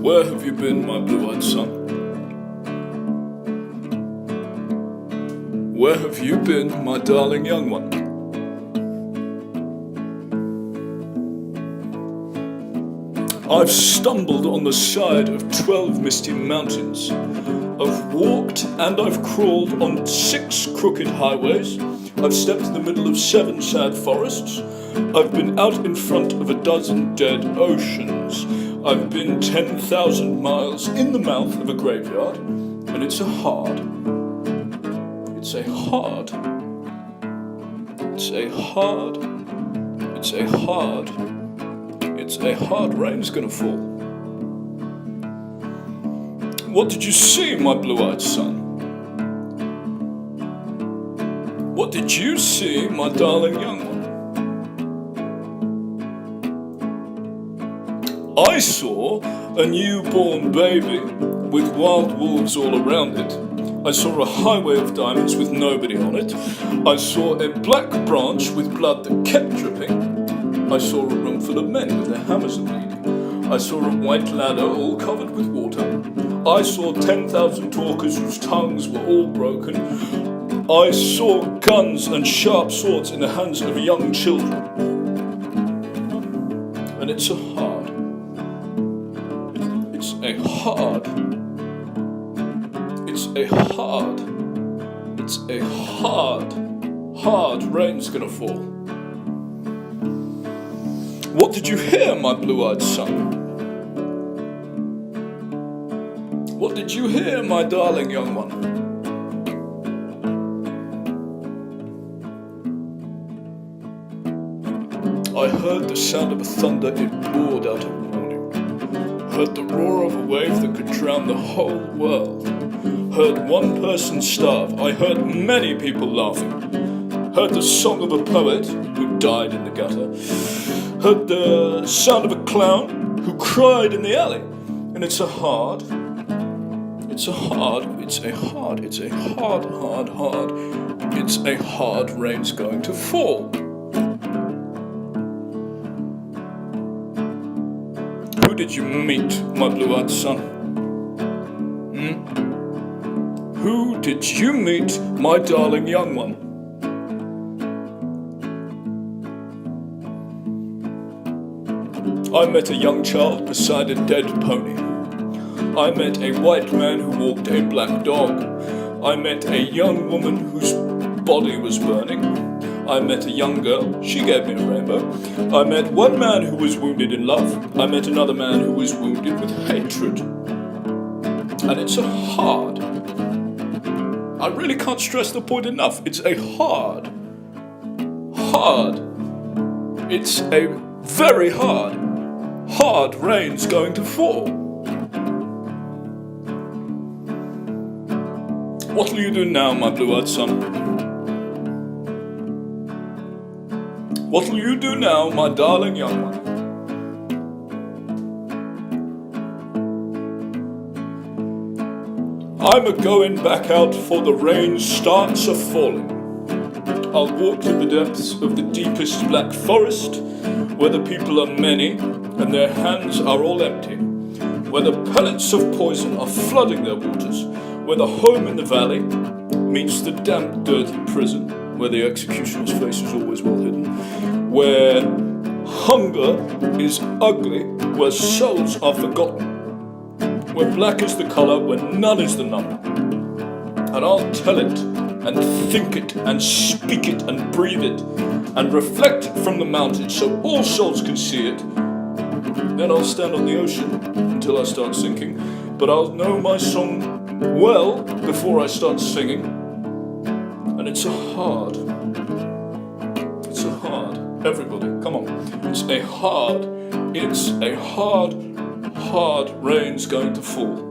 Where have you been, my blue-eyed son? Where have you been, my darling young one? I've stumbled on the side of 12 misty mountains. I've walked and I've crawled on 6 crooked highways. I've stepped in the middle of 7 sad forests. I've been out in front of a dozen dead oceans. I've been 10,000 miles in the mouth of a graveyard. And it's a hard rain's gonna fall. What did you see, my blue-eyed son? What did you see, my darling young one? I saw a newborn baby with wild wolves all around it. I saw a highway of diamonds with nobody on it. I saw a black branch with blood that kept dripping. I saw a room full of men with their hammers bleeding. I saw a white ladder all covered with water. I saw 10,000 talkers whose tongues were all broken. I saw guns and sharp swords in the hands of young children. And it's a hard rain's gonna fall. What did you hear, my blue-eyed son? What did you hear, my darling young one? I heard the sound of a thunder, it poured out a warning. Heard the roar of a wave that could drown the whole world. Heard one person starve, I heard many people laughing. Heard the song of a poet who died in the gutter. Heard the sound of a clown who cried in the alley. And it's a hard rain's going to fall. Who did you meet, my blue-eyed son? Who did you meet, my darling young one? I met a young child beside a dead pony. I met a white man who walked a black dog. I met a young woman whose body was burning. I met a young girl, she gave me a rainbow. I met one man who was wounded in love. I met another man who was wounded with hatred. And it's a hard. I really can't stress the point enough. It's a hard. It's a very hard rain's going to fall. What'll you do now, my blue-eyed son? What'll you do now, my darling young one? I'm a-going back out, for the rain starts a-falling. I'll walk to the depths of the deepest black forest, where the people are many and their hands are all empty, where the pellets of poison are flooding their waters, where the home in the valley meets the damp, dirty prison, where the executioner's face is always well hidden, where hunger is ugly, where souls are forgotten, where black is the colour, where none is the number. And I'll tell it, and think it, and speak it, and breathe it, and reflect it from the mountains so all souls can see it. Then I'll stand on the ocean until I start sinking, but I'll know my song well before I start singing. And it's a hard, everybody, come on. It's a hard rain's going to fall.